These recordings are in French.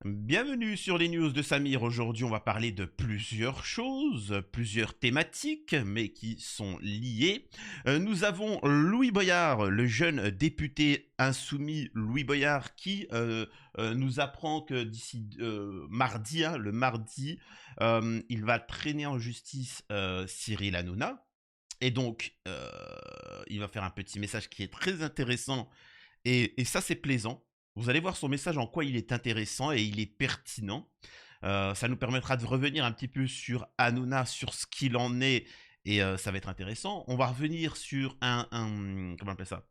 Bienvenue sur les news de Samir. Aujourd'hui, on va parler de plusieurs choses, plusieurs thématiques, mais qui sont liées. Nous avons Louis Boyard, le jeune député insoumis Louis Boyard, qui nous apprend que d'ici mardi, hein, le mardi, il va traîner en justice Cyril Hanouna. Et donc, il va faire un petit message qui est très intéressant. Et ça, c'est plaisant. Vous allez voir son message en quoi il est intéressant et il est pertinent. Ça nous permettra de revenir un petit peu sur Hanouna, sur ce qu'il en est, et ça va être intéressant. On va revenir sur comment on appelle ça,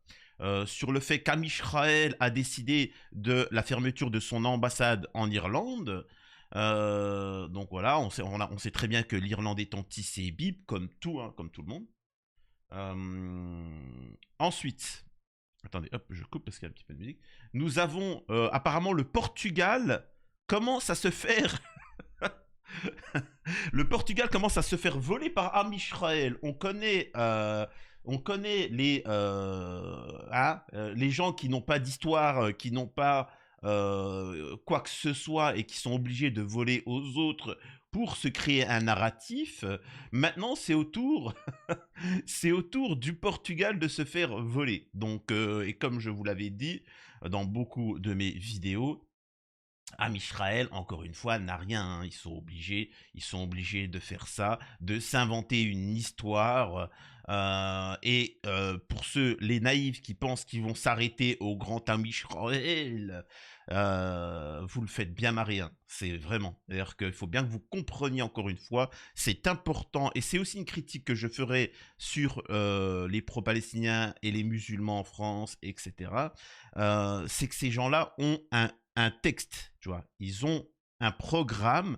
sur le fait qu'Amisraël a décidé de la fermeture de son ambassade en Irlande. Donc voilà, on sait très bien que l'Irlande est anti-Bip, comme tout, hein, comme tout le monde. Ensuite, attendez, hop, je coupe parce qu'il y a un petit peu de musique. Nous avons apparemment le Portugal commence à se faire. Le Portugal commence à se faire voler par Amisraël. On connaît les gens qui n'ont pas d'histoire, qui n'ont pas quoi que ce soit et qui sont obligés de voler aux autres pour se créer un narratif. Maintenant, c'est au tour du Portugal de se faire voler. Donc, et comme je vous l'avais dit dans beaucoup de mes vidéos, Amisraël, encore une fois, n'a rien, hein. Ils sont obligés de faire ça, de s'inventer une histoire. Et pour ceux, les naïfs qui pensent qu'ils vont s'arrêter au grand Amisraël, vous le faites bien marrer, hein. C'est vraiment. C'est-à-dire qu'il faut bien que vous compreniez encore une fois, c'est important, et c'est aussi une critique que je ferai sur les pro-palestiniens et les musulmans en France, etc. C'est que ces gens-là ont un texte, tu vois. Ils ont un programme,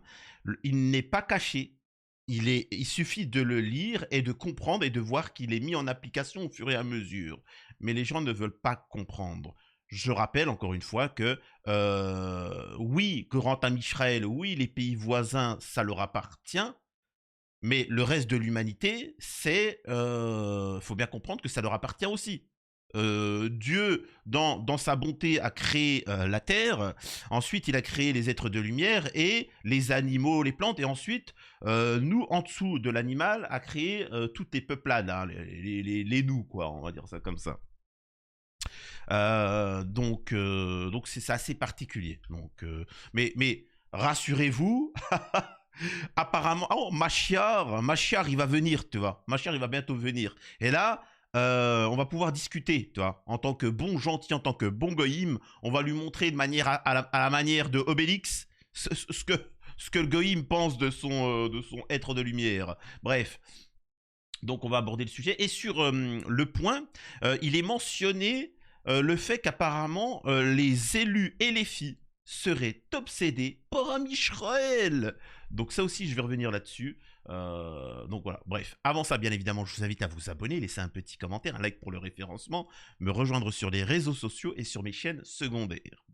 il n'est pas caché. Il suffit de le lire et de comprendre et de voir qu'il est mis en application au fur et à mesure. Mais les gens ne veulent pas comprendre. Je rappelle encore une fois que oui, Grand Ami Israël, oui, les pays voisins, ça leur appartient, mais le reste de l'humanité, faut bien comprendre que ça leur appartient aussi. Dieu, dans sa bonté, a créé la terre. Ensuite, il a créé les êtres de lumière et les animaux, les plantes. Et ensuite, nous, en dessous de l'animal, a créé toutes les peuplades, hein, les nous, quoi, on va dire ça comme ça. Donc c'est assez particulier. Mais rassurez-vous, apparemment, oh, Machiar, il va venir, tu vois. Machiar, il va bientôt venir. Et là, on va pouvoir discuter, tu vois. En tant que bon gentil, en tant que bon goïm, on va lui montrer de manière à la manière de Obélix ce que le goïm pense de son être de lumière. Bref. Donc on va aborder le sujet. Et sur le point, il est mentionné le fait qu'apparemment les élus et les filles seraient obsédés par un Israël. Donc ça aussi, je vais revenir là-dessus. Donc voilà, bref. Avant ça, bien évidemment, je vous invite à vous abonner, laisser un petit commentaire, un like pour le référencement, me rejoindre sur les réseaux sociaux et sur mes chaînes secondaires.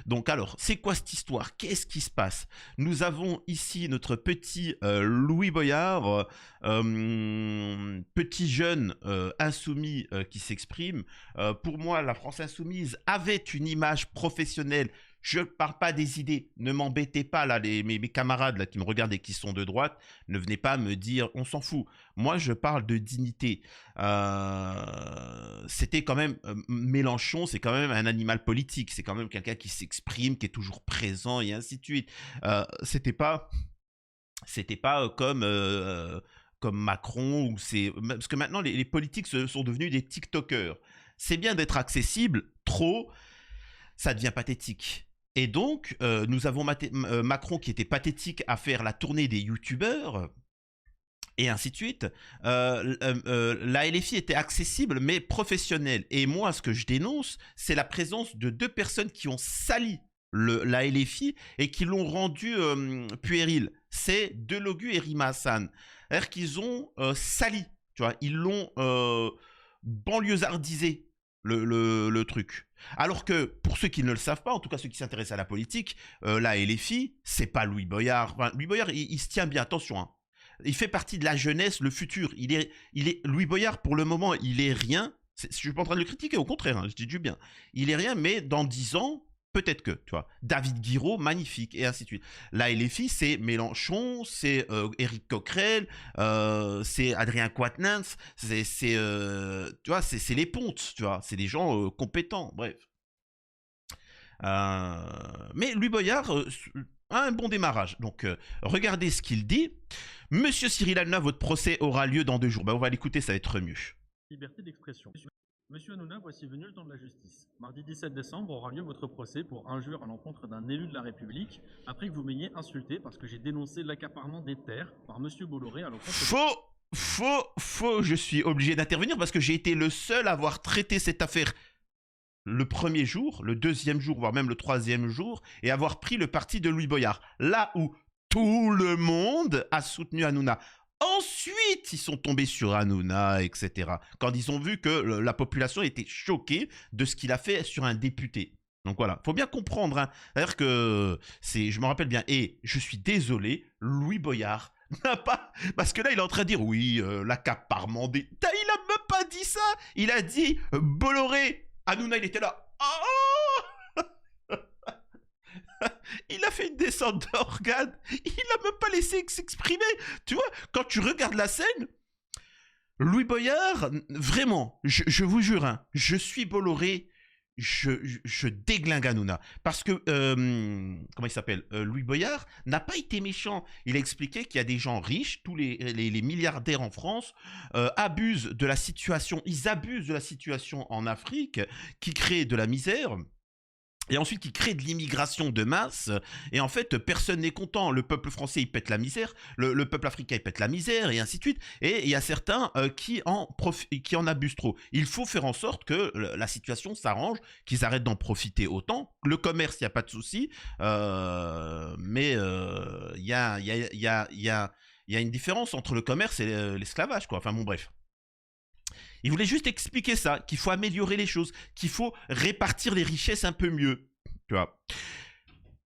Donc alors, c'est quoi cette histoire? Qu'est-ce qui se passe? Nous avons ici notre petit Louis Boyard, petit jeune insoumis qui s'exprime. Pour moi, la France insoumise avait une image professionnelle. Je ne parle pas des idées. Ne m'embêtez pas, là, mes camarades là, qui me regardent et qui sont de droite. Ne venez pas me dire, on s'en fout. Moi, je parle de dignité. C'était quand même Mélenchon, c'est quand même un animal politique, c'est quand même quelqu'un qui s'exprime, qui est toujours présent et ainsi de suite. C'était pas comme Macron ou parce que maintenant les politiques sont devenus des TikTokers. C'est bien d'être accessible, trop, ça devient pathétique. Et donc, nous avons Macron qui était pathétique à faire la tournée des youtubeurs, et ainsi de suite. La LFI était accessible mais professionnelle. Et moi, ce que je dénonce, c'est la présence de deux personnes qui ont sali la LFI et qui l'ont rendu puéril. C'est Delogu et Rima Hassan. C'est-à-dire qu'ils ont sali, tu vois, ils l'ont banlieusardisé, le truc. Alors que, pour ceux qui ne le savent pas, en tout cas ceux qui s'intéressent à la politique, la LFI, c'est pas Louis Boyard. Enfin, Louis Boyard, il se tient bien, attention, hein. Il fait partie de la jeunesse, le futur. Louis Boyard, pour le moment, il est rien. Je suis pas en train de le critiquer, au contraire, hein, je dis du bien. Il est rien, mais dans 10 ans, Peut-être que, tu vois. David Guiraud, magnifique, et ainsi de suite. Là, et les filles, c'est Mélenchon, c'est Éric Coquerel, c'est Adrien Quatennens, tu vois, c'est les pontes, tu vois. C'est des gens compétents, bref. Mais Louis Boyard a un bon démarrage. Donc, regardez ce qu'il dit. Monsieur Cyril Hanouna, votre procès aura lieu dans 2 jours. Bah, on va l'écouter, ça va être mieux. Liberté d'expression. Monsieur Hanouna, voici venu le temps de la justice. Mardi 17 décembre aura lieu votre procès pour injure à l'encontre d'un élu de la République, après que vous m'ayez insulté parce que j'ai dénoncé l'accaparement des terres par Monsieur Bolloré à l'encontre... Faux, je suis obligé d'intervenir parce que j'ai été le seul à avoir traité cette affaire le premier jour, le deuxième jour, voire même le troisième jour, et avoir pris le parti de Louis Boyard. Là où tout le monde a soutenu Hanouna. Ensuite, ils sont tombés sur Hanouna, etc. Quand ils ont vu que la population était choquée de ce qu'il a fait sur un député. Donc voilà, faut bien comprendre. Hein. C'est-à-dire que, je me rappelle bien, et je suis désolé, Louis Boyard n'a pas... Parce que là, il est en train de dire, oui, l'accaparement des... Il a même pas dit ça. Il a dit, Bolloré. Hanouna, il était là. Oh, il a fait une descente d'organes. Il a même pas laissé s'exprimer. Tu vois, quand tu regardes la scène, Louis Boyard, vraiment, je vous jure, hein, je suis Bolloré, je déglingue Hanouna. Parce que, comment il s'appelle, Louis Boyard n'a pas été méchant. Il a expliqué qu'il y a des gens riches, tous les milliardaires en France, abusent de la situation, ils abusent de la situation en Afrique, qui crée de la misère. Et ensuite, qui crée de l'immigration de masse. Et en fait, personne n'est content. Le peuple français, il pète la misère. Le peuple africain, il pète la misère, et ainsi de suite. Et il y a certains qui en abusent trop. Il faut faire en sorte que la situation s'arrange, qu'ils arrêtent d'en profiter autant. Le commerce, il n'y a pas de souci. Mais il y a une différence entre le commerce et l'esclavage, quoi. Enfin bon, bref. Il voulait juste expliquer ça, qu'il faut améliorer les choses, qu'il faut répartir les richesses un peu mieux. Tu vois.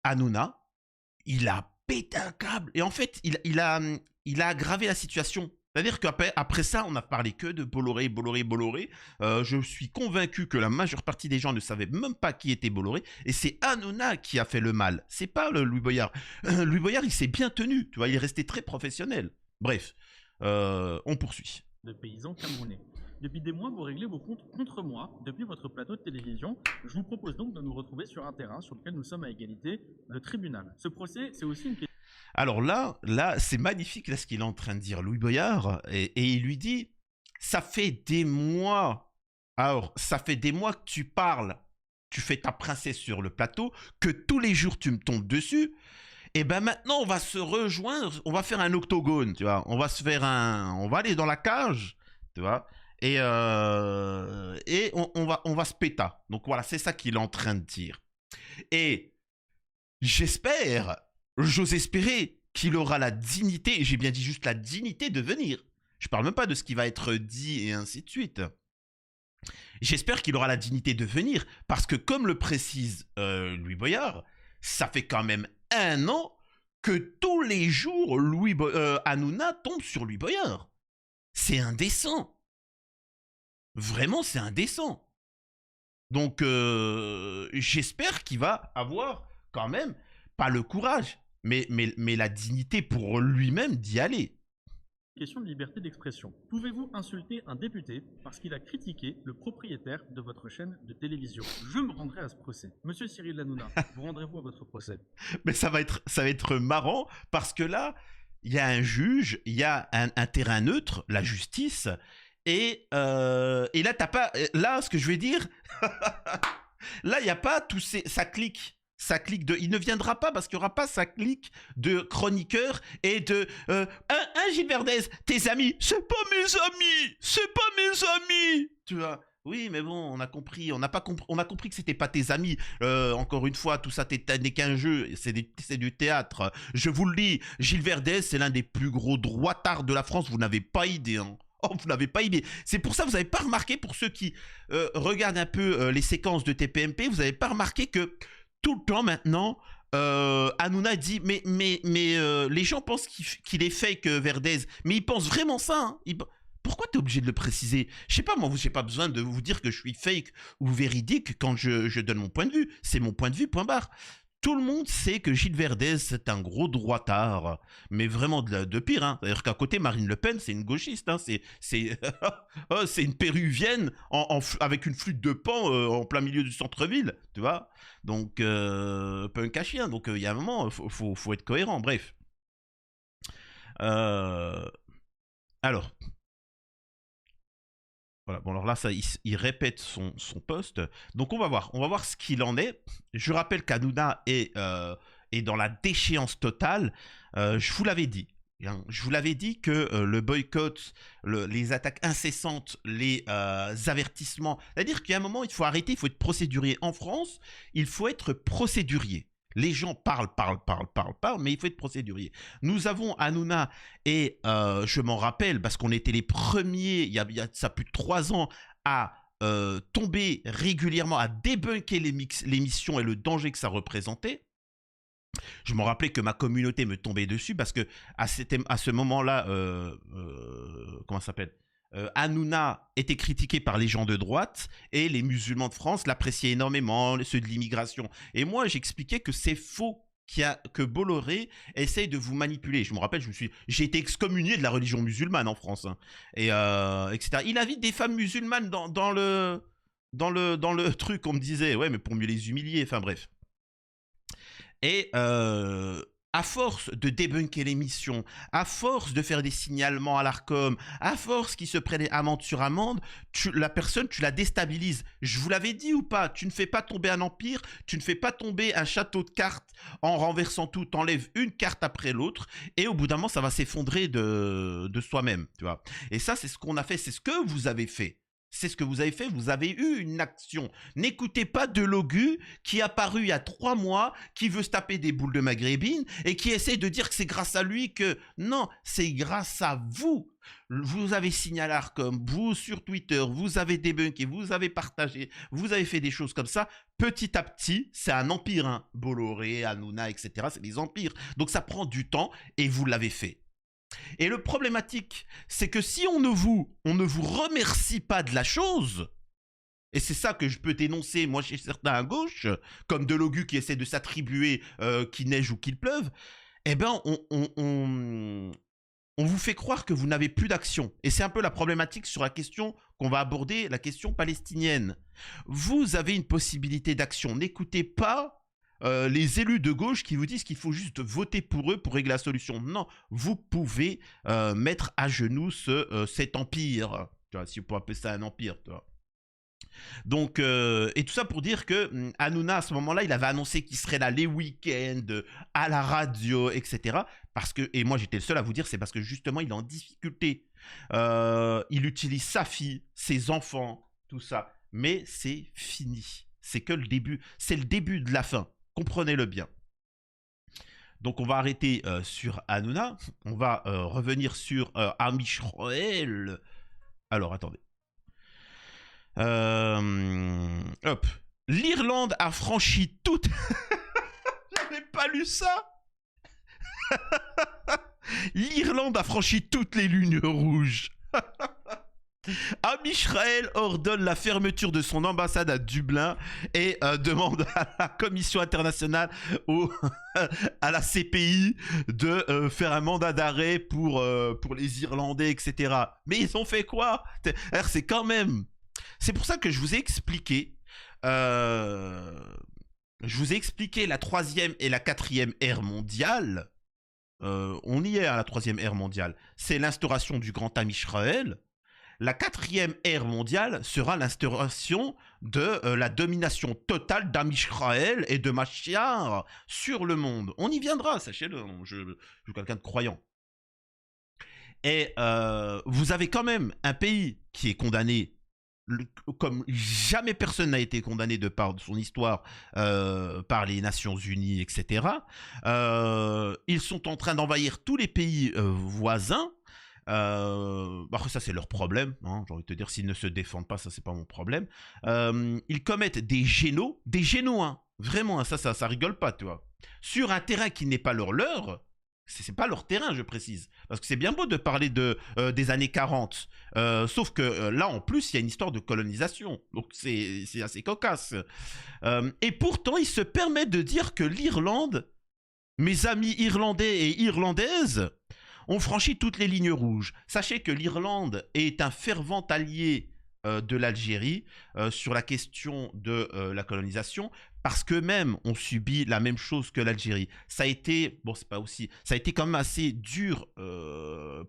Hanouna, il a pété un câble. Et en fait, il a aggravé la situation. C'est-à-dire qu'après ça, on n'a parlé que de Bolloré. Je suis convaincu que la majeure partie des gens ne savaient même pas qui était Bolloré. Et c'est Hanouna qui a fait le mal. C'est pas Louis Boyard. Louis Boyard, il s'est bien tenu. Tu vois, il est resté très professionnel. Bref, on poursuit. De paysans camerounais. Depuis des mois, vous réglez vos comptes contre moi depuis votre plateau de télévision. Je vous propose donc de nous retrouver sur un terrain sur lequel nous sommes à égalité, le tribunal. Ce procès, c'est aussi une question... Alors là, c'est magnifique là, ce qu'il est en train de dire Louis Boyard. Et il lui dit, ça fait des mois, alors ça fait des mois que tu parles, tu fais ta princesse sur le plateau, que tous les jours tu me tombes dessus. Et ben maintenant, on va se rejoindre, on va faire un octogone, tu vois. On va aller dans la cage, tu vois. Et on va se péter. Donc voilà, c'est ça qu'il est en train de dire. Et j'ose espérer qu'il aura la dignité, et j'ai bien dit juste la dignité de venir. Je parle même pas de ce qui va être dit et ainsi de suite. J'espère qu'il aura la dignité de venir, parce que comme le précise Louis Boyard, ça fait quand même 1 an que tous les jours, Hanouna tombe sur Louis Boyard. C'est indécent. Vraiment, c'est indécent. Donc, j'espère qu'il va avoir quand même, pas le courage, mais la dignité pour lui-même d'y aller. Question de liberté d'expression. Pouvez-vous insulter un député parce qu'il a critiqué le propriétaire de votre chaîne de télévision? Je me rendrai à ce procès. Monsieur Cyril Hanouna, vous rendrez-vous à votre procès? Mais ça va être marrant parce que là, il y a un juge, il y a un terrain neutre, la justice, et là, t'as pas... Là, ce que je vais dire... là, il n'y a pas tous ces... Ça clique. Il ne viendra pas parce qu'il n'y aura pas sa clique de chroniqueurs et de Gilles Verdez, tes amis, c'est pas mes amis, tu vois. Oui, mais bon, on a compris, on a compris que c'était pas tes amis. Encore une fois, tout ça n'est qu'un jeu, c'est du théâtre. Je vous le dis, Gilles Verdez, c'est l'un des plus gros droitards de la France. Vous n'avez pas idée, hein. Oh, vous n'avez pas idée. C'est pour ça que vous n'avez pas remarqué, pour ceux qui regardent un peu les séquences de TPMP, vous n'avez pas remarqué que tout le temps maintenant, Hanouna dit mais les gens pensent qu'il est fake Verdez, mais ils pensent vraiment ça. Hein. pourquoi t'es obligé de le préciser? Je sais pas, moi, j'ai pas besoin de vous dire que je suis fake ou véridique quand je donne mon point de vue. C'est mon point de vue, point barre. Tout le monde sait que Gilles Verdez, c'est un gros droitard, mais vraiment de pire. Hein. C'est-à-dire qu'à côté, Marine Le Pen, c'est une gauchiste. Hein. C'est une péruvienne avec une flûte de pan en plein milieu du centre-ville, tu vois. Donc, punk à chien. Donc, il y a un moment, faut être cohérent. Bref. Alors, voilà. Bon, alors là, ça, il répète son poste. Donc, on va voir ce qu'il en est. Je rappelle qu'Hanouna est dans la déchéance totale. Je vous l'avais dit. Hein. Je vous l'avais dit que le boycott, les attaques incessantes, les avertissements. C'est-à-dire qu'il y a un moment, il faut arrêter, il faut être procédurier. En France, il faut être procédurier. Les gens parlent, mais il faut être procédurier. Nous avons Hanouna et je m'en rappelle parce qu'on était les premiers, il y a ça plus de 3 ans, à tomber régulièrement, à débunker l'émission et le danger que ça représentait. Je me rappelais que ma communauté me tombait dessus parce que à ce moment-là, comment ça s'appelle, Hanouna était critiqué par les gens de droite et les musulmans de France l'appréciaient énormément, ceux de l'immigration. Et moi, j'expliquais que c'est faux, que Bolloré essaye de vous manipuler. Je me rappelle, j'ai été excommunié de la religion musulmane en France, hein, et etc. Il invite des femmes musulmanes dans le truc, on me disait, ouais, mais pour mieux les humilier. Enfin bref. Et à force de débunker l'émission, à force de faire des signalements à l'ARCOM, à force qu'ils se prennent amende sur amende, la personne, tu la déstabilises. Je vous l'avais dit ou pas, tu ne fais pas tomber un empire, tu ne fais pas tomber un château de cartes en renversant tout, t'enlèves une carte après l'autre, et au bout d'un moment, ça va s'effondrer de soi-même, tu vois. Et ça, c'est ce qu'on a fait, c'est ce que vous avez fait. C'est ce que vous avez fait, vous avez eu une action. N'écoutez pas Delogu qui est apparu il y a 3 mois, qui veut se taper des boules de maghrébine et qui essaie de dire que c'est grâce à lui que... Non, c'est grâce à vous. Vous avez signalé Arcom, vous sur Twitter, vous avez débunké, vous avez partagé, vous avez fait des choses comme ça. Petit à petit, c'est un empire, hein. Bolloré, Hanouna, etc. C'est des empires. Donc ça prend du temps et vous l'avez fait. Et le problématique, c'est que si on ne vous remercie pas de la chose, et c'est ça que je peux dénoncer, moi, chez certains à gauche, comme Delogu qui essaie de s'attribuer qu'il neige ou qu'il pleuve, eh ben, on vous fait croire que vous n'avez plus d'action. Et c'est un peu la problématique sur la question qu'on va aborder, la question palestinienne. Vous avez une possibilité d'action. N'écoutez pas les élus de gauche qui vous disent qu'il faut juste voter pour eux pour régler la solution. Non, vous pouvez mettre à genoux cet empire. Tu vois, si on peut appeler ça un empire, tu vois. Donc, et tout ça pour dire que Hanouna, à ce moment-là, il avait annoncé qu'il serait là les week-ends, à la radio, etc. Parce que, et moi j'étais le seul à vous dire, c'est parce que justement, il est en difficulté. Il utilise sa fille, ses enfants, tout ça. Mais c'est fini. C'est que le début. C'est le début de la fin. Comprenez-le bien. Donc on va arrêter sur Hanouna. On va revenir sur Amisraël. Alors attendez. Hop. L'Irlande a franchi toute... J'avais pas lu ça. L'Irlande a franchi toutes les lignes rouges. Amisraël ordonne la fermeture de son ambassade à Dublin et demande à la Commission internationale, à la CPI, de faire un mandat d'arrêt pour les Irlandais, etc. Mais ils ont fait quoi? C'est quand même... C'est pour ça que je vous ai expliqué... je vous ai expliqué la 3e et la 4e ère mondiale. On y est à la 3e ère mondiale. C'est l'instauration du Grand Amisraël. La 4e ère mondiale sera l'instauration de la domination totale d'Amisraël et de Machiar sur le monde. On y viendra, sachez-le, je suis quelqu'un de croyant. Et vous avez quand même un pays qui est condamné, comme jamais personne n'a été condamné de par son histoire par les Nations Unies, etc. Ils sont en train d'envahir tous les pays voisins. Après ça c'est leur problème, hein, j'ai envie de te dire, s'ils ne se défendent pas, ça c'est pas mon problème. Ils commettent des génos, hein, vraiment, ça rigole pas, tu vois, sur un terrain qui n'est pas leur, C'est pas leur terrain, je précise. Parce que c'est bien beau de parler des années 40. Sauf que là, en plus, il y a une histoire de colonisation. Donc c'est assez cocasse. Et pourtant, il se permet de dire que l'Irlande, mes amis irlandais et irlandaises, ont franchi toutes les lignes rouges. Sachez que l'Irlande est un fervent allié de l'Algérie sur la question de la colonisation, parce qu'eux-mêmes ont subi la même chose que l'Algérie. Ça a été, bon, c'est pas aussi, ça a été quand même assez dur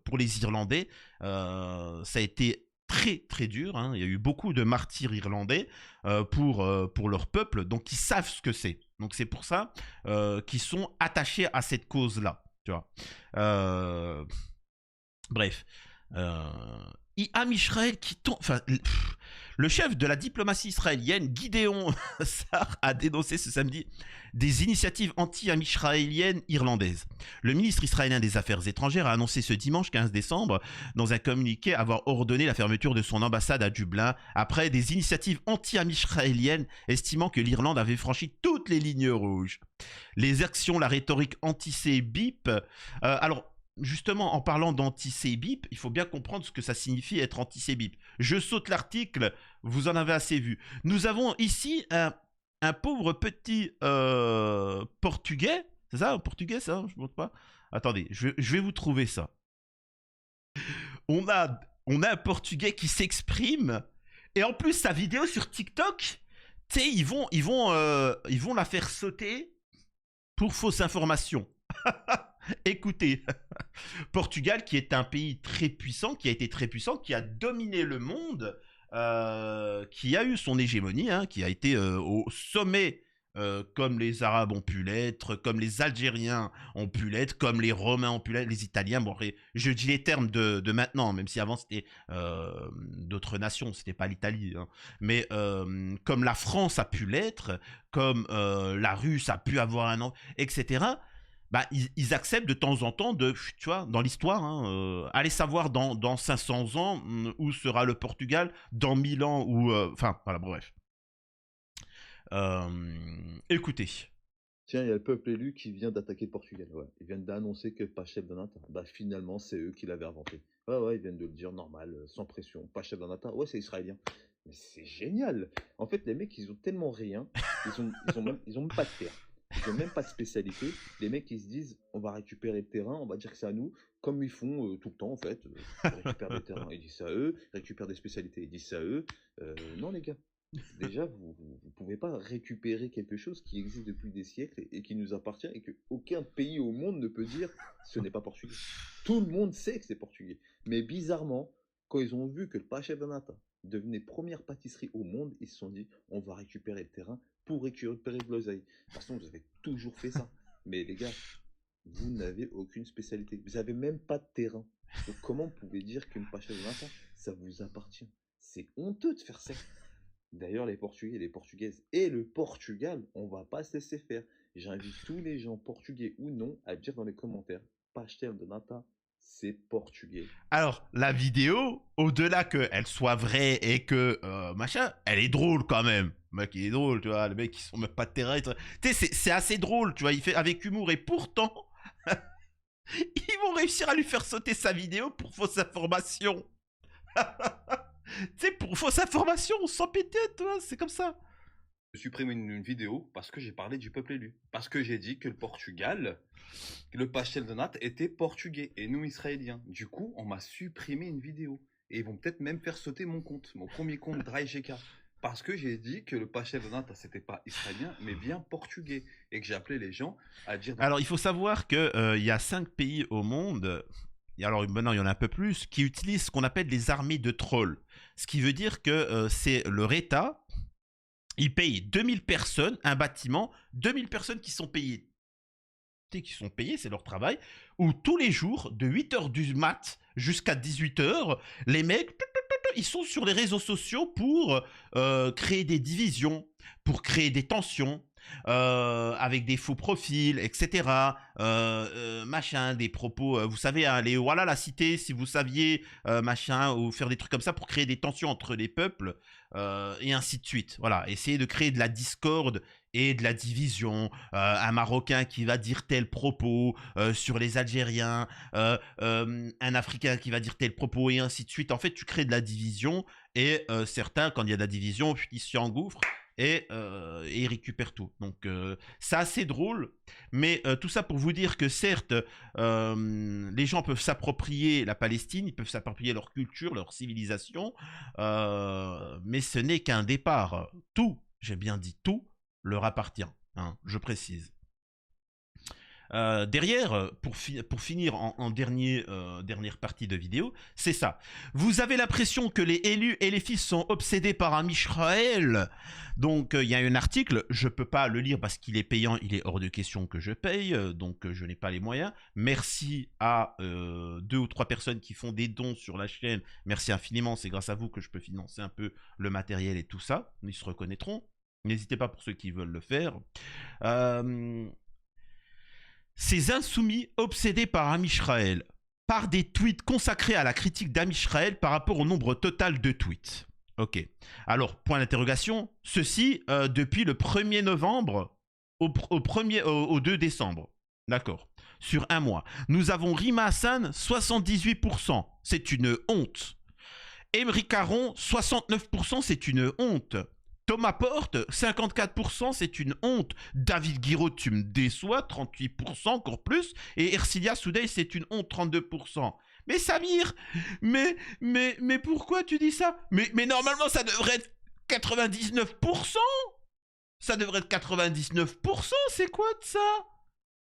pour les Irlandais. Ça a été très très dur, hein. Il y a eu beaucoup de martyrs irlandais pour leur peuple, donc ils savent ce que c'est. Donc c'est pour ça qu'ils sont attachés à cette cause-là, tu vois. Bref. Am Israël qui tombe. Enfin, le chef de la diplomatie israélienne, Gideon Sar, a dénoncé ce samedi des initiatives anti-israéliennes irlandaises. Le ministre israélien des Affaires étrangères a annoncé ce dimanche 15 décembre, dans un communiqué, avoir ordonné la fermeture de son ambassade à Dublin après des initiatives anti-israéliennes, estimant que l'Irlande avait franchi toutes les lignes rouges. Les actions, la rhétorique anti-Bip. Alors, justement, en parlant d'anti-Bip, il faut bien comprendre ce que ça signifie être anti-Bip. Je saute l'article, vous en avez assez vu. Nous avons ici un pauvre petit portugais. C'est ça, un portugais, ça? Je ne montre pas. Attendez, je vais vous trouver ça. On a un portugais qui s'exprime. Et en plus, sa vidéo sur TikTok, tu sais, ils vont la faire sauter pour fausse information. Écoutez, Portugal, qui est un pays très puissant, qui a été très puissant, qui a dominé le monde, qui a eu son hégémonie, hein, qui a été au sommet, comme les Arabes ont pu l'être, comme les Algériens ont pu l'être, comme les Romains ont pu l'être, les Italiens. Bon, je dis les termes de maintenant, même si avant c'était d'autres nations, c'était pas l'Italie, hein. Mais comme la France a pu l'être, comme la Russe a pu avoir un nom, etc. Bah, ils acceptent de temps en temps tu vois, dans l'histoire, hein, allez savoir dans 500 ans où sera le Portugal, dans 1000 ans, ou... Enfin, voilà, bref. Écoutez. Tiens, il y a le peuple élu qui vient d'attaquer le Portugal. Ouais. Ils viennent d'annoncer que pas chef d'un État. Bah, finalement, c'est eux qui l'avaient inventé. Ouais, ils viennent de le dire normal, sans pression. Pas chef d'un État. Ouais, c'est israélien. Mais c'est génial. En fait, les mecs, ils ont tellement rien. Ils ont même pas de terre. Ils n'ont même pas de spécialité. Les mecs, ils se disent, on va récupérer le terrain, on va dire que c'est à nous, comme ils font tout le temps, en fait. Ils récupèrent des terrains, ils disent ça à eux. Ils récupèrent des spécialités, ils disent ça à eux. Non, les gars. Déjà, vous pouvez pas récupérer quelque chose qui existe depuis des siècles et qui nous appartient et que aucun pays au monde ne peut dire ce n'est pas portugais. Tout le monde sait que c'est portugais. Mais bizarrement, quand ils ont vu que le Pacha Banata devenait première pâtisserie au monde, ils se sont dit on va récupérer le terrain pour récupérer de l'oseille. De toute façon, vous avez toujours fait ça. Mais les gars, vous n'avez aucune spécialité. Vous n'avez même pas de terrain. Donc comment vous pouvez dire qu'une Pacha Banata, ça vous appartient? C'est honteux de faire ça. D'ailleurs, les Portugais, les Portugaises et le Portugal, on va pas se laisser faire. J'invite tous les gens, portugais ou non, à dire dans les commentaires, pastel de nata, c'est portugais. Alors, la vidéo, au-delà qu'elle soit vraie et que machin, elle est drôle quand même. Le mec, il est drôle, tu vois. Les mecs, ils sont même pas de terrain. Tu sais, c'est assez drôle, tu vois. Il fait avec humour et pourtant, ils vont réussir à lui faire sauter sa vidéo pour fausse information. Tu sais, pour fausse information, on s'en pétait, toi, c'est comme ça. Je supprime une vidéo parce que j'ai parlé du peuple élu. Parce que j'ai dit que le Portugal, le pastel de nata était portugais et nous israéliens. Du coup, on m'a supprimé une vidéo. Et ils vont peut-être même faire sauter mon compte, mon premier compte DryGK. Parce que j'ai dit que le pastel de nata, c'était pas israélien, mais bien portugais. Et que j'ai appelé les gens à dire... Alors, il faut savoir qu'il y a 5 pays au monde... Alors maintenant il y en a un peu plus, qui utilisent ce qu'on appelle les armées de trolls. Ce qui veut dire que c'est leur État, ils payent 2000 personnes, un bâtiment, 2000 personnes qui sont payées, c'est leur travail, où tous les jours, de 8h du mat jusqu'à 18h, les mecs, ils sont sur les réseaux sociaux pour créer des divisions, pour créer des tensions, avec des faux profils, etc. Machin, des propos, vous savez, hein, les voilà la cité, si vous saviez, machin, ou faire des trucs comme ça pour créer des tensions entre les peuples, et ainsi de suite. Voilà, essayer de créer de la discorde et de la division, un Marocain qui va dire tel propos sur les Algériens, un Africain qui va dire tel propos, et ainsi de suite. En fait, tu crées de la division, et certains, quand il y a de la division, ils s'y engouffrent, et ils récupèrent tout. Donc, c'est assez drôle, mais tout ça pour vous dire que certes, les gens peuvent s'approprier la Palestine, ils peuvent s'approprier leur culture, leur civilisation, mais ce n'est qu'un départ. Tout, j'ai bien dit tout, leur appartient, hein, je précise. Derrière, pour finir en dernière partie de vidéo, c'est ça. Vous avez l'impression que les élus et les fils sont obsédés par un Mishraël. Donc, il y a un article, je ne peux pas le lire parce qu'il est payant, il est hors de question que je paye, donc je n'ai pas les moyens. Merci à 2 ou 3 personnes qui font des dons sur la chaîne. Merci infiniment, c'est grâce à vous que je peux financer un peu le matériel et tout ça. Ils se reconnaîtront. N'hésitez pas pour ceux qui veulent le faire. Ces insoumis obsédés par Amisraël, par des tweets consacrés à la critique d'Amisraël par rapport au nombre total de tweets. Ok. Alors, point d'interrogation, ceci depuis le 1er novembre au 2 décembre. D'accord. Sur un mois. Nous avons Rima Hassan, 78%. C'est une honte. Emery Caron, 69%. C'est une honte. Thomas Porte, 54%, c'est une honte. David Guiraud, tu me déçois, 38%, encore plus. Et Ercilia Soudey, c'est une honte, 32%. Mais Samir, mais pourquoi tu dis ça? Mais normalement, ça devrait être 99%. Ça devrait être 99%, c'est quoi de ça?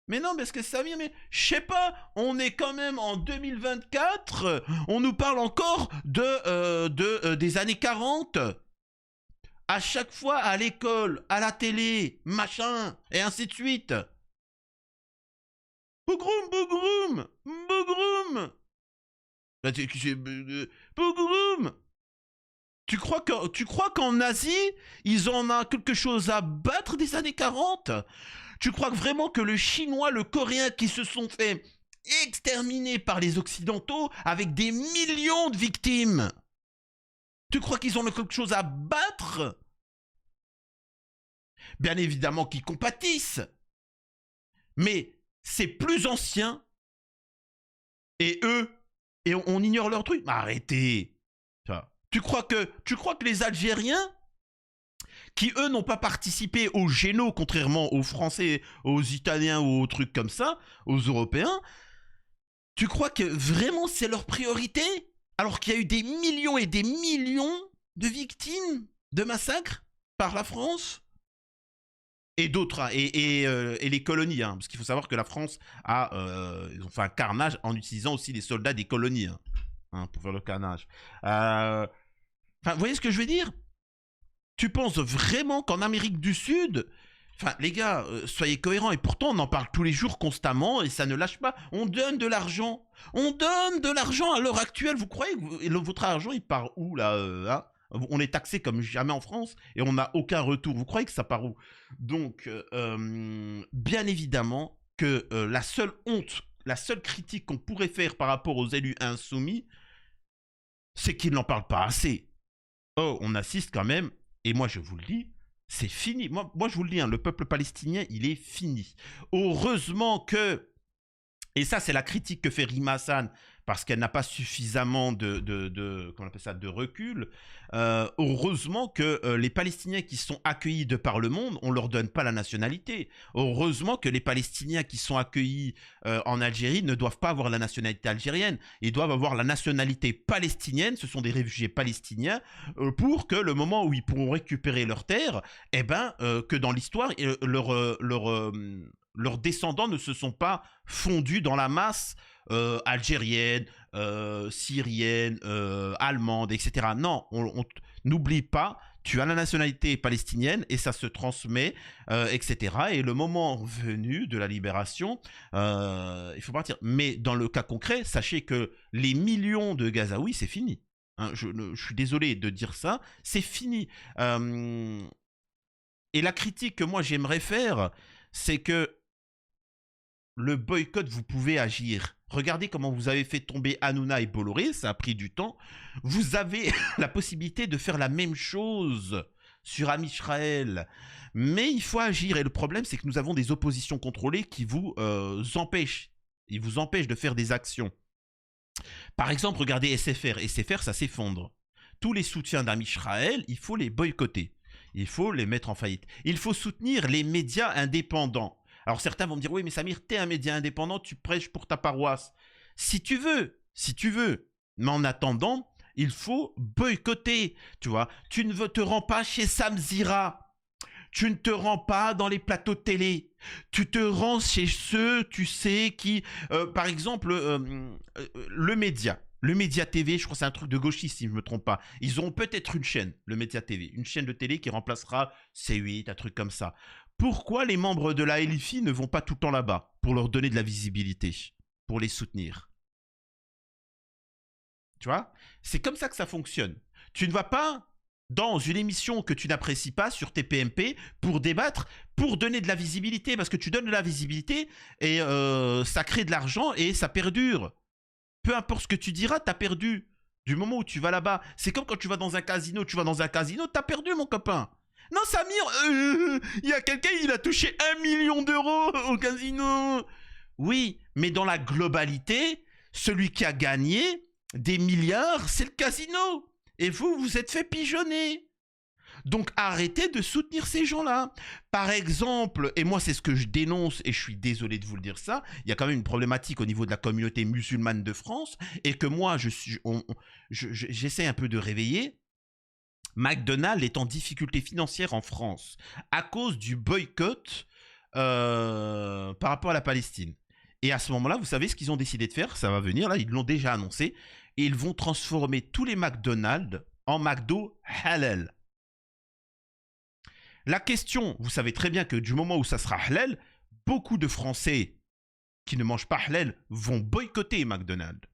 Mais non, parce que Samir, mais je sais pas, on est quand même en 2024, on nous parle encore des années 40. À chaque fois, à l'école, à la télé, machin, et ainsi de suite. Bougroum, bougroum, bougroum. Bougroum. Tu crois qu'en Asie, ils en ont quelque chose à battre des années 40? Tu crois vraiment que le Chinois, le Coréen qui se sont fait exterminer par les Occidentaux avec des millions de victimes, tu crois qu'ils ont quelque chose à battre? Bien évidemment qu'ils compatissent. Mais c'est plus ancien. Et eux, et on ignore leur truc. Arrêtez. Tu crois que les Algériens, qui eux n'ont pas participé au Géno, contrairement aux Français, aux Italiens ou aux trucs comme ça, aux Européens, tu crois que vraiment c'est leur priorité? Alors qu'il y a eu des millions et des millions de victimes de massacres par la France et d'autres, et les colonies, hein, parce qu'il faut savoir que la France ils ont fait un carnage en utilisant aussi les soldats des colonies, hein, pour faire le carnage. Vous voyez ce que je veux dire? Tu penses vraiment qu'en Amérique du Sud, enfin, les gars, soyez cohérents, et pourtant on en parle tous les jours constamment, et ça ne lâche pas. On donne de l'argent. On donne de l'argent à l'heure actuelle. Vous croyez que votre argent, il part où, là, hein? On est taxé comme jamais en France, et on n'a aucun retour. Vous croyez que ça part où? Donc, bien évidemment que la seule honte, la seule critique qu'on pourrait faire par rapport aux élus insoumis, c'est qu'ils n'en parlent pas assez. Oh, on assiste quand même, et moi je vous le dis, c'est fini. Moi je vous le dis, hein, le peuple palestinien, il est fini. Heureusement que, et ça c'est la critique que fait Rima Hassan, parce qu'elle n'a pas suffisamment comment on appelle ça, de recul. Heureusement que les Palestiniens qui sont accueillis de par le monde, on ne leur donne pas la nationalité. Heureusement que les Palestiniens qui sont accueillis en Algérie ne doivent pas avoir la nationalité algérienne. Ils doivent avoir la nationalité palestinienne, ce sont des réfugiés palestiniens, pour que le moment où ils pourront récupérer leurs terres, eh ben, que dans l'histoire, leurs descendants ne se sont pas fondus dans la masse algérienne, syrienne, allemande, etc. Non, on n'oublie pas, tu as la nationalité palestinienne et ça se transmet, etc. Et le moment venu de la libération, il faut partir. Mais dans le cas concret, sachez que les millions de Gazaouis, c'est fini. Hein, je suis désolé de dire ça, c'est fini. Et la critique que moi j'aimerais faire, c'est que le boycott, vous pouvez agir. Regardez comment vous avez fait tomber Hanouna et Bolloré, ça a pris du temps. Vous avez la possibilité de faire la même chose sur Amisraël. Mais il faut agir. Et le problème, c'est que nous avons des oppositions contrôlées qui vous empêchent. Ils vous empêchent de faire des actions. Par exemple, regardez SFR. SFR, ça s'effondre. Tous les soutiens d'Amisraël, il faut les boycotter. Il faut les mettre en faillite. Il faut soutenir les médias indépendants. Alors certains vont me dire, oui, mais Samir, t'es un média indépendant, tu prêches pour ta paroisse. Si tu veux. Mais en attendant, il faut boycotter, tu vois. Tu ne te rends pas chez Samzira. Tu ne te rends pas dans les plateaux de télé. Tu te rends chez ceux, tu sais, qui... par exemple, le média. Le Média TV, je crois que c'est un truc de gauchiste, si je ne me trompe pas. Ils auront peut-être une chaîne, le Média TV. Une chaîne de télé qui remplacera C8, un truc comme ça. Pourquoi les membres de la LFI ne vont pas tout le temps là-bas pour leur donner de la visibilité, pour les soutenir? Tu vois? C'est comme ça que ça fonctionne. Tu ne vas pas dans une émission que tu n'apprécies pas sur TPMP pour débattre, pour donner de la visibilité, parce que tu donnes de la visibilité et ça crée de l'argent et ça perdure. Peu importe ce que tu diras, t'as perdu. Du moment où tu vas là-bas, c'est comme quand tu vas dans un casino, t'as perdu, mon copain. Non, Samir, il y a quelqu'un, il a touché 1 million d'euros au casino. Oui, mais dans la globalité, celui qui a gagné des milliards, c'est le casino. Et vous, vous êtes fait pigeonner. Donc arrêtez de soutenir ces gens-là. Par exemple, et moi c'est ce que je dénonce, et je suis désolé de vous le dire ça, il y a quand même une problématique au niveau de la communauté musulmane de France, et que moi j'essaie un peu de réveiller. McDonald's est en difficulté financière en France à cause du boycott par rapport à la Palestine. Et à ce moment-là, vous savez ce qu'ils ont décidé de faire? Ça va venir, là, ils l'ont déjà annoncé. Et ils vont transformer tous les McDonald's en McDo halal. La question, vous savez très bien que du moment où ça sera halal, beaucoup de Français qui ne mangent pas halal vont boycotter McDonald's.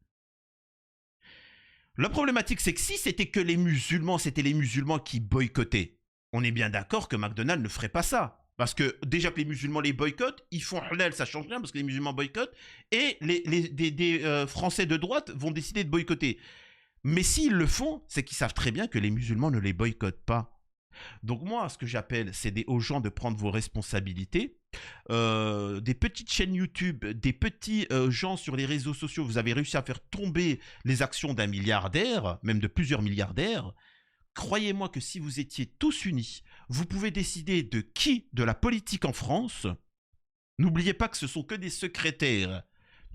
La problématique, c'est que si c'était que les musulmans, c'était les musulmans qui boycottaient, on est bien d'accord que McDonald's ne ferait pas ça. Parce que déjà que les musulmans les boycottent, ils font halal, ça change rien parce que les musulmans boycottent, et des Français de droite vont décider de boycotter. Mais s'ils le font, c'est qu'ils savent très bien que les musulmans ne les boycottent pas. Donc moi, ce que j'appelle, c'est aux gens de prendre vos responsabilités. Des petites chaînes YouTube, des petits gens sur les réseaux sociaux, vous avez réussi à faire tomber les actions d'un milliardaire, même de plusieurs milliardaires. Croyez-moi que si vous étiez tous unis, vous pouvez décider de qui de la politique en France. N'oubliez pas que ce sont que des secrétaires,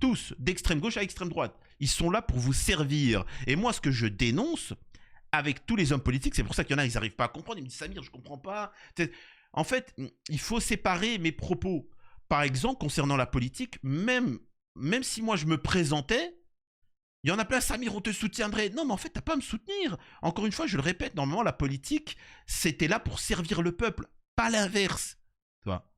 tous d'extrême gauche à extrême droite. Ils sont là pour vous servir. Et moi, ce que je dénonce avec tous les hommes politiques, c'est pour ça qu'il y en a, ils n'arrivent pas à comprendre. Ils me disent, Samir, je ne comprends pas. En fait, il faut séparer mes propos. Par exemple, concernant la politique, même si moi je me présentais, il y en a plein, Samir, on te soutiendrait. Non, mais en fait, t'as pas à me soutenir. Encore une fois, je le répète, normalement, la politique, c'était là pour servir le peuple, pas l'inverse. Tu vois?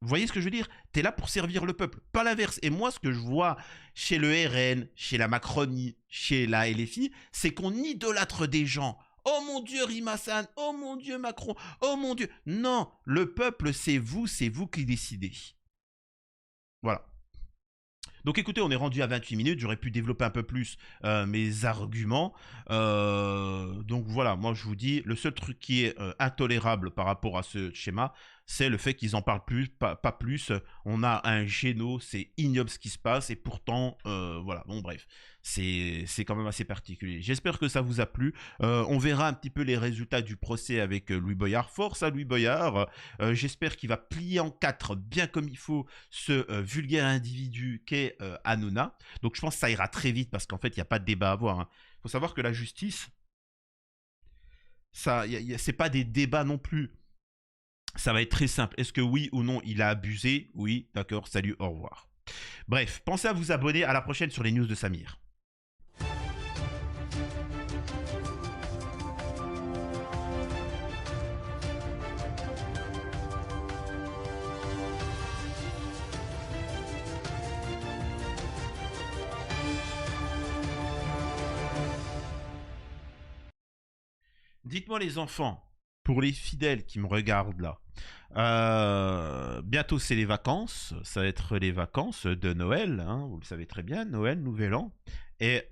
Vous voyez ce que je veux dire? T'es là pour servir le peuple, pas l'inverse. Et moi, ce que je vois chez le RN, chez la Macronie, chez la LFI, c'est qu'on idolâtre des gens. Oh mon Dieu, Rimassan, oh mon Dieu, Macron, oh mon Dieu. Non, le peuple, c'est vous qui décidez. Voilà. Donc écoutez, on est rendu à 28 minutes, j'aurais pu développer un peu plus mes arguments. Donc voilà, moi je vous dis, le seul truc qui est intolérable par rapport à ce schéma, c'est le fait qu'ils en parlent plus, pas plus. On a un géno, c'est ignoble ce qui se passe, et pourtant, voilà, bon bref, c'est quand même assez particulier. J'espère que ça vous a plu. On verra un petit peu les résultats du procès avec Louis Boyard. Force à Louis Boyard. J'espère qu'il va plier en 4 bien comme il faut ce vulgaire individu qu'est Hanouna. Donc je pense que ça ira très vite parce qu'en fait, il n'y a pas de débat à avoir. Il faut savoir que la justice, c'est pas des débats non plus. Ça va être très simple. Est-ce que oui ou non, il a abusé? Oui, d'accord, salut, au revoir. Bref, pensez à vous abonner. À la prochaine sur les news de Samir. Dites-moi les enfants, pour les fidèles qui me regardent là, bientôt c'est les vacances, ça va être les vacances de Noël, hein, vous le savez très bien, Noël, Nouvel An. Et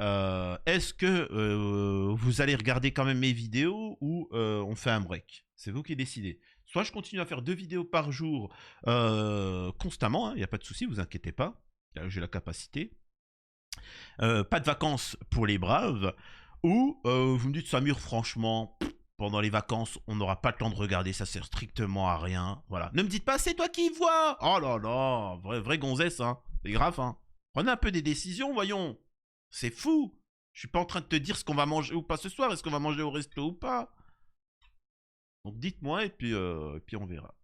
est-ce que vous allez regarder quand même mes vidéos ou on fait un break? C'est vous qui décidez. Soit je continue à faire 2 vidéos par jour constamment, il n'y a pas de souci, vous inquiétez pas. J'ai la capacité. Pas de vacances pour les braves. Ou vous me dites, Samir, franchement, pendant les vacances, on n'aura pas le temps de regarder, ça sert strictement à rien. Voilà. Ne me dites pas, c'est toi qui vois. Oh là là, vrai gonzesse, hein. C'est grave, hein. Prenez un peu des décisions, voyons. C'est fou. Je suis pas en train de te dire ce qu'on va manger ou pas ce soir. Est-ce qu'on va manger au resto ou pas? Donc dites-moi et puis on verra.